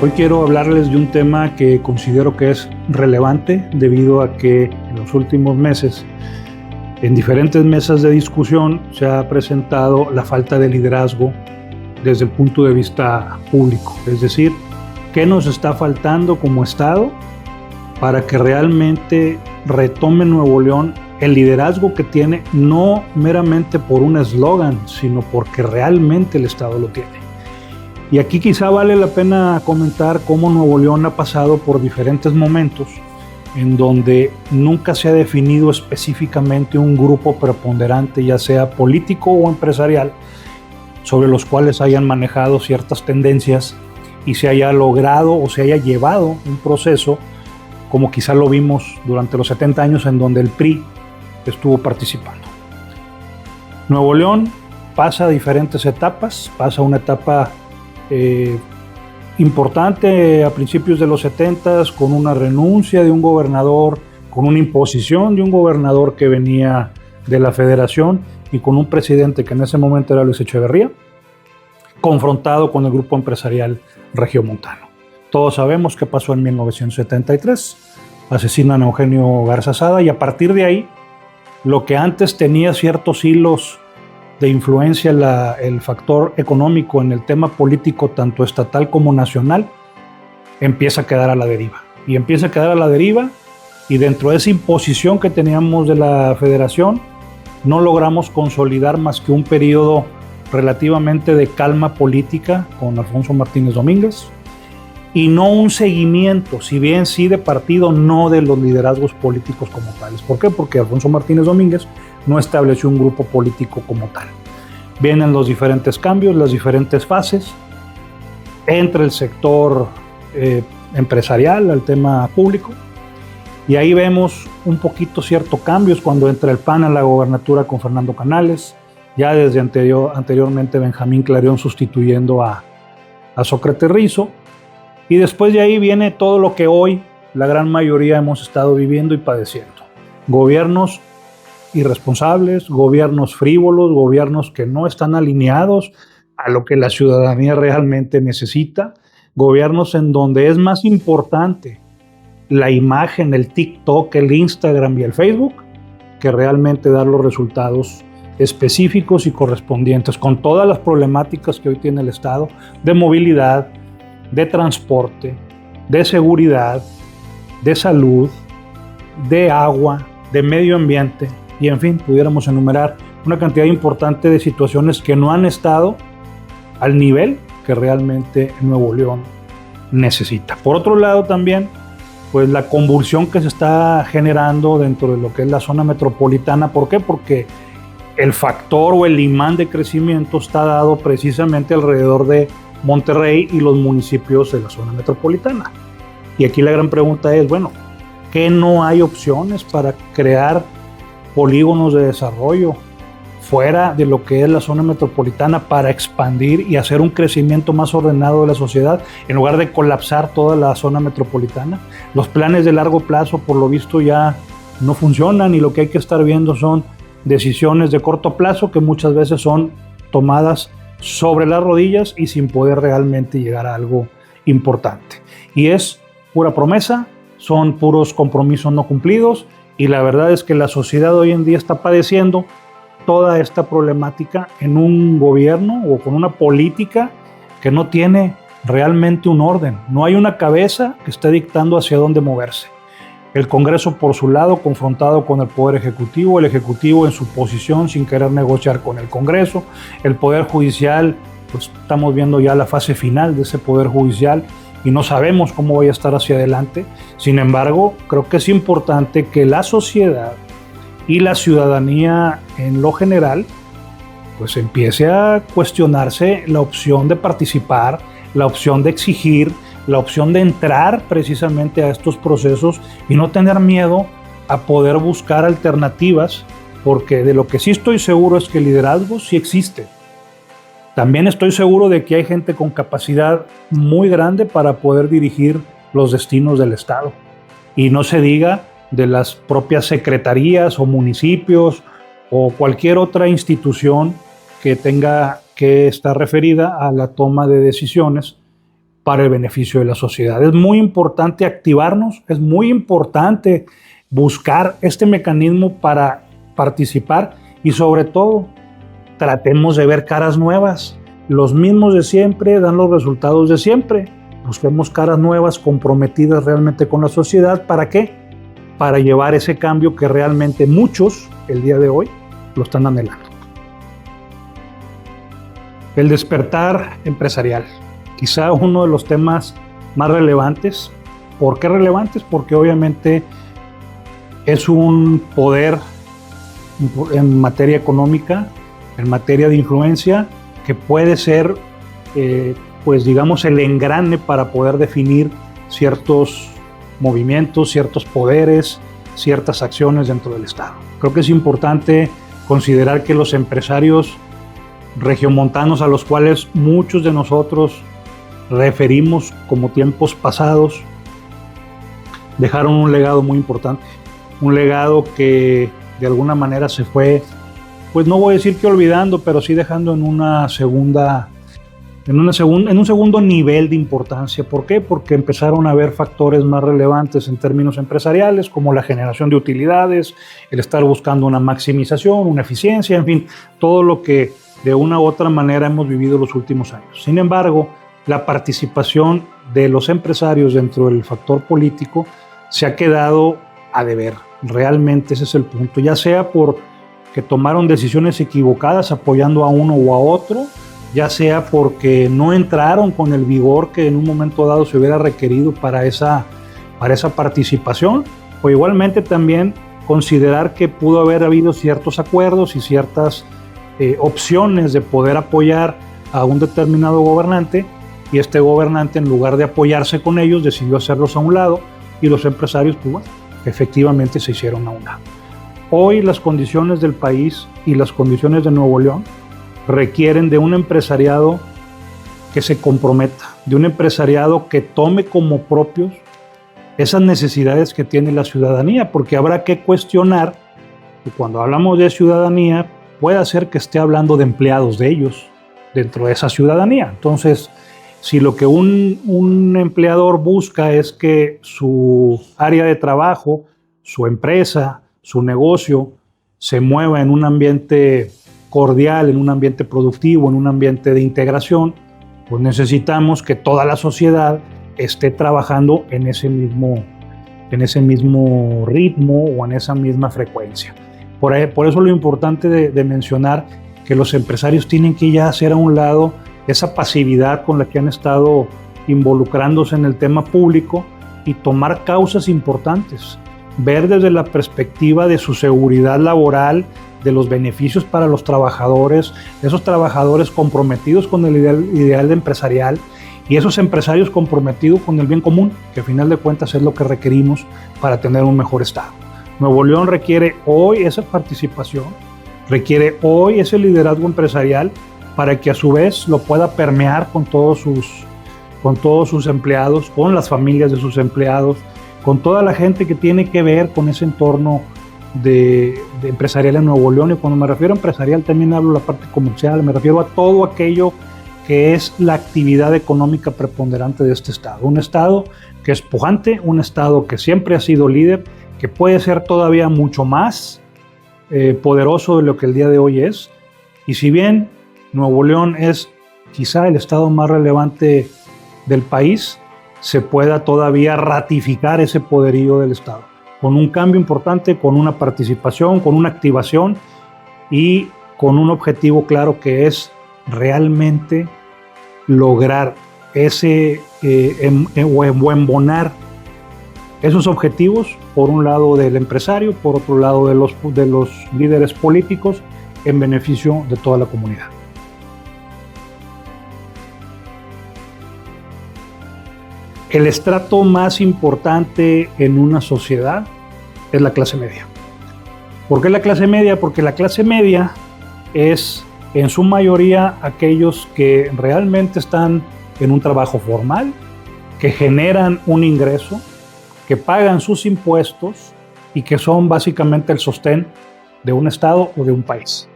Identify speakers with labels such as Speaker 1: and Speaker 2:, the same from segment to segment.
Speaker 1: Hoy quiero hablarles de un tema que considero que es relevante debido a que en los últimos meses, en diferentes mesas de discusión, se ha presentado la falta de liderazgo desde el punto de vista público. Es decir, ¿qué nos está faltando como Estado para que realmente retome Nuevo León el liderazgo que tiene, no meramente por un eslogan, sino porque realmente el Estado lo tiene? Y aquí quizá vale la pena comentar cómo Nuevo León ha pasado por diferentes momentos en donde nunca se ha definido específicamente un grupo preponderante, ya sea político o empresarial, sobre los cuales hayan manejado ciertas tendencias y se haya logrado o se haya llevado un proceso como quizá lo vimos durante los 70 años en donde el PRI estuvo participando. Nuevo León pasa diferentes etapas, pasa una etapa importante a principios de los 70s con una renuncia de un gobernador, con una imposición de un gobernador que venía de la federación y con un presidente que en ese momento era Luis Echeverría, confrontado con el grupo empresarial regiomontano. Todos sabemos qué pasó en 1973, asesinan a Eugenio Garza Sada y a partir de ahí, lo que antes tenía ciertos hilos de influencia el factor económico en el tema político, tanto estatal como nacional, empieza a quedar a la deriva. Y empieza a quedar a la deriva y dentro de esa imposición que teníamos de la federación, no logramos consolidar más que un periodo relativamente de calma política con Alfonso Martínez Domínguez y no un seguimiento, si bien sí de partido, no de los liderazgos políticos como tales. ¿Por qué? Porque Alfonso Martínez Domínguez no estableció un grupo político como tal. Vienen los diferentes cambios, las diferentes fases, entre el sector empresarial al tema público, y ahí vemos un poquito ciertos cambios cuando entra el PAN a la gobernatura con Fernando Canales, ya desde anteriormente Benjamín Clarión sustituyendo a Sócrates Rizo, y después de ahí viene todo lo que hoy la gran mayoría hemos estado viviendo y padeciendo. Gobiernos irresponsables, gobiernos frívolos, gobiernos que no están alineados a lo que la ciudadanía realmente necesita, gobiernos en donde es más importante la imagen, el TikTok, el Instagram y el Facebook, que realmente dar los resultados específicos y correspondientes con todas las problemáticas que hoy tiene el Estado de movilidad, de transporte, de seguridad, de salud, de agua, de medio ambiente, y en fin, pudiéramos enumerar una cantidad importante de situaciones que no han estado al nivel que realmente Nuevo León necesita. Por otro lado también, pues la convulsión que se está generando dentro de lo que es la zona metropolitana. ¿Por qué? Porque el factor o el imán de crecimiento está dado precisamente alrededor de Monterrey y los municipios de la zona metropolitana. Y aquí la gran pregunta es, bueno, ¿qué no hay opciones para crear polígonos de desarrollo fuera de lo que es la zona metropolitana para expandir y hacer un crecimiento más ordenado de la sociedad en lugar de colapsar toda la zona metropolitana? Los planes de largo plazo por lo visto ya no funcionan y lo que hay que estar viendo son decisiones de corto plazo que muchas veces son tomadas sobre las rodillas y sin poder realmente llegar a algo importante. Y es pura promesa, son puros compromisos no cumplidos y la verdad es que la sociedad hoy en día está padeciendo toda esta problemática en un gobierno o con una política que no tiene realmente un orden. No hay una cabeza que esté dictando hacia dónde moverse. El Congreso por su lado confrontado con el Poder Ejecutivo, el Ejecutivo en su posición sin querer negociar con el Congreso, el Poder Judicial, pues estamos viendo ya la fase final de ese Poder Judicial y no sabemos cómo vaya a estar hacia adelante. Sin embargo, creo que es importante que la sociedad y la ciudadanía en lo general pues empiece a cuestionarse la opción de participar, la opción de exigir, la opción de entrar precisamente a estos procesos y no tener miedo a poder buscar alternativas, porque de lo que sí estoy seguro es que el liderazgo sí existe. También estoy seguro de que hay gente con capacidad muy grande para poder dirigir los destinos del Estado. Y no se diga de las propias secretarías o municipios o cualquier otra institución que tenga que estar referida a la toma de decisiones para el beneficio de la sociedad. Es muy importante activarnos, es muy importante buscar este mecanismo para participar y sobre todo tratemos de ver caras nuevas. Los mismos de siempre dan los resultados de siempre. Busquemos caras nuevas comprometidas realmente con la sociedad. ¿Para qué? Para llevar ese cambio que realmente muchos el día de hoy lo están anhelando. El despertar empresarial, quizá uno de los temas más relevantes. ¿Por qué relevantes? Porque obviamente es un poder en materia económica, en materia de influencia, que puede ser, pues digamos, el engrane para poder definir ciertos movimientos, ciertos poderes, ciertas acciones dentro del Estado. Creo que es importante considerar que los empresarios regiomontanos, a los cuales muchos de nosotros referimos como tiempos pasados, dejaron un legado muy importante, un legado que de alguna manera se fue, pues no voy a decir que olvidando, pero sí dejando en un segundo nivel de importancia. ¿Por qué? Porque empezaron a haber factores más relevantes en términos empresariales, como la generación de utilidades, el estar buscando una maximización, una eficiencia, en fin, todo lo que de una u otra manera hemos vivido los últimos años. Sin embargo, la participación de los empresarios dentro del factor político se ha quedado a deber. Realmente ese es el punto, ya sea porque tomaron decisiones equivocadas apoyando a uno o a otro, ya sea porque no entraron con el vigor que en un momento dado se hubiera requerido para esa participación, o igualmente también considerar que pudo haber habido ciertos acuerdos y ciertas opciones de poder apoyar a un determinado gobernante, y este gobernante, en lugar de apoyarse con ellos, decidió hacerlos a un lado, y los empresarios, pues bueno, efectivamente se hicieron a un lado. Hoy las condiciones del país y las condiciones de Nuevo León requieren de un empresariado que se comprometa, de un empresariado que tome como propios esas necesidades que tiene la ciudadanía, porque habrá que cuestionar que cuando hablamos de ciudadanía puede ser que esté hablando de empleados de ellos dentro de esa ciudadanía. Entonces, si lo que un empleador busca es que su área de trabajo, su empresa, su negocio se mueva en un ambiente cordial, en un ambiente productivo, en un ambiente de integración, pues necesitamos que toda la sociedad esté trabajando en ese mismo ritmo o en esa misma frecuencia. Por eso lo importante de mencionar que los empresarios tienen que ya hacer a un lado esa pasividad con la que han estado involucrándose en el tema público y tomar causas importantes, ver desde la perspectiva de su seguridad laboral, de los beneficios para los trabajadores, esos trabajadores comprometidos con el ideal empresarial y esos empresarios comprometidos con el bien común, que al final de cuentas es lo que requerimos para tener un mejor Estado. Nuevo León requiere hoy esa participación, requiere hoy ese liderazgo empresarial para que a su vez lo pueda permear con todos sus empleados, con las familias de sus empleados, con toda la gente que tiene que ver con ese entorno de empresarial en Nuevo León. Y cuando me refiero a empresarial también hablo de la parte comercial, me refiero a todo aquello que es la actividad económica preponderante de este Estado. Un Estado que es pujante, un Estado que siempre ha sido líder, que puede ser todavía mucho más poderoso de lo que el día de hoy es. Y si bien Nuevo León es quizá el Estado más relevante del país, se pueda todavía ratificar ese poderío del Estado, con un cambio importante, con una participación, con una activación y con un objetivo claro que es realmente lograr o embonar esos objetivos, por un lado del empresario, por otro lado de los líderes políticos, en beneficio de toda la comunidad. El estrato más importante en una sociedad es la clase media. ¿Por qué la clase media? Porque la clase media es en su mayoría aquellos que realmente están en un trabajo formal, que generan un ingreso, que pagan sus impuestos y que son básicamente el sostén de un estado o de un país.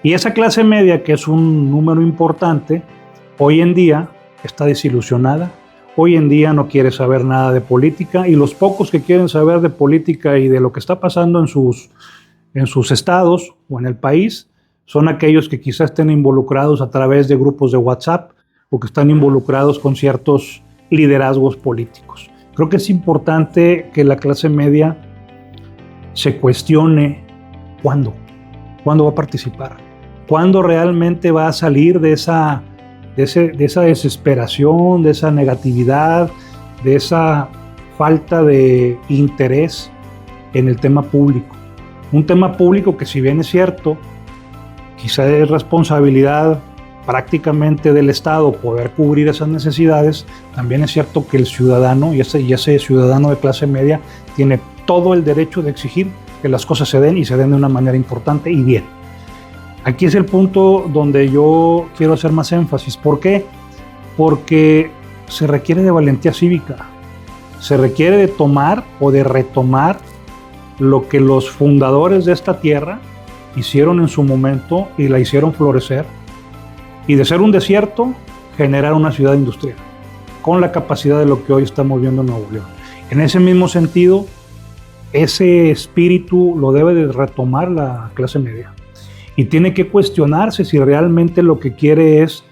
Speaker 1: Y esa clase media, que es un número importante, hoy en día está desilusionada. Hoy en día no quiere saber nada de política, y los pocos que quieren saber de política y de lo que está pasando en sus estados o en el país son aquellos que quizás estén involucrados a través de grupos de WhatsApp o que están involucrados con ciertos liderazgos políticos. Creo que es importante que la clase media se cuestione cuándo va a participar, cuándo realmente va a salir de esa desesperación, de esa negatividad, de esa falta de interés en el tema público. Un tema público que, si bien es cierto, quizá es responsabilidad prácticamente del Estado poder cubrir esas necesidades, también es cierto que el ciudadano, y ese ciudadano de clase media, tiene todo el derecho de exigir que las cosas se den, y se den de una manera importante y bien. Aquí es el punto donde yo quiero hacer más énfasis. ¿Por qué? Porque se requiere de valentía cívica, se requiere de tomar o de retomar lo que los fundadores de esta tierra hicieron en su momento y la hicieron florecer, y de ser un desierto, generar una ciudad industrial, con la capacidad de lo que hoy estamos viendo en Nuevo León. En ese mismo sentido, ese espíritu lo debe de retomar la clase media, y tiene que cuestionarse si realmente lo que quiere es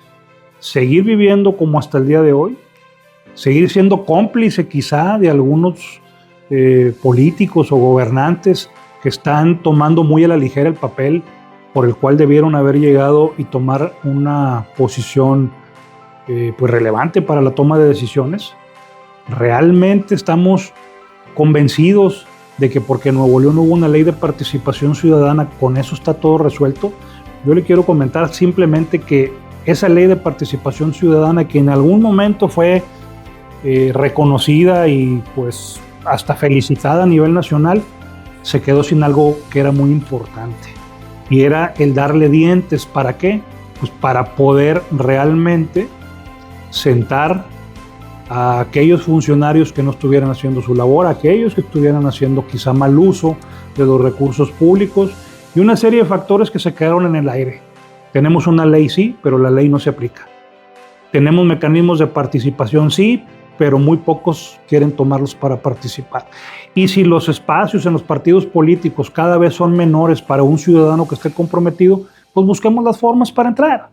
Speaker 1: seguir viviendo como hasta el día de hoy, seguir siendo cómplice quizá de algunos políticos o gobernantes que están tomando muy a la ligera el papel por el cual debieron haber llegado y tomar una posición pues relevante para la toma de decisiones. ¿Realmente estamos convencidos de que porque en Nuevo León hubo una ley de participación ciudadana, con eso está todo resuelto? Yo le quiero comentar simplemente que esa ley de participación ciudadana, que en algún momento fue reconocida y pues hasta felicitada a nivel nacional, se quedó sin algo que era muy importante, y era el darle dientes. ¿Para qué? Pues para poder realmente sentar a aquellos funcionarios que no estuvieran haciendo su labor, a aquellos que estuvieran haciendo quizá mal uso de los recursos públicos, y una serie de factores que se quedaron en el aire. Tenemos una ley, sí, pero la ley no se aplica. Tenemos mecanismos de participación, sí, pero muy pocos quieren tomarlos para participar. Y si los espacios en los partidos políticos cada vez son menores para un ciudadano que esté comprometido, pues busquemos las formas para entrar.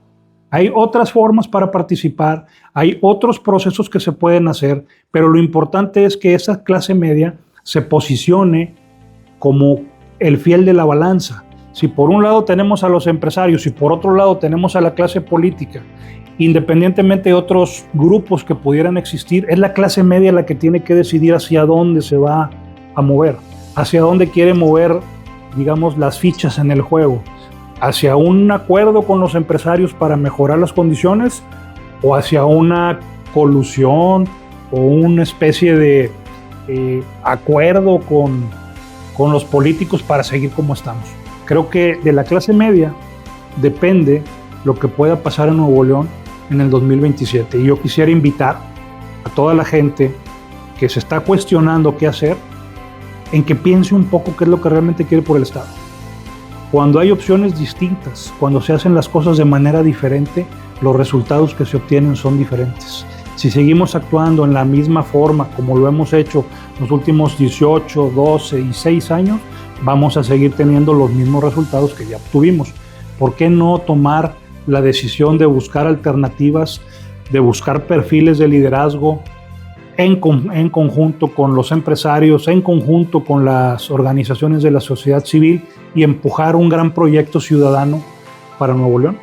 Speaker 1: Hay otras formas para participar, hay otros procesos que se pueden hacer, pero lo importante es que esa clase media se posicione como el fiel de la balanza. Si por un lado tenemos a los empresarios y por otro lado tenemos a la clase política, independientemente de otros grupos que pudieran existir, es la clase media la que tiene que decidir hacia dónde se va a mover, hacia dónde quiere mover, digamos, las fichas en el juego, hacia un acuerdo con los empresarios para mejorar las condiciones, o hacia una colusión o una especie de acuerdo con los políticos para seguir como estamos. Creo que de la clase media depende lo que pueda pasar en Nuevo León en el 2027. Y yo quisiera invitar a toda la gente que se está cuestionando qué hacer, en que piense un poco qué es lo que realmente quiere por el Estado. Cuando hay opciones distintas, cuando se hacen las cosas de manera diferente, los resultados que se obtienen son diferentes. Si seguimos actuando en la misma forma como lo hemos hecho los últimos 18, 12 y 6 años, vamos a seguir teniendo los mismos resultados que ya obtuvimos. ¿Por qué no tomar la decisión de buscar alternativas, de buscar perfiles de liderazgo en conjunto con los empresarios, en conjunto con las organizaciones de la sociedad civil, y empujar un gran proyecto ciudadano para Nuevo León?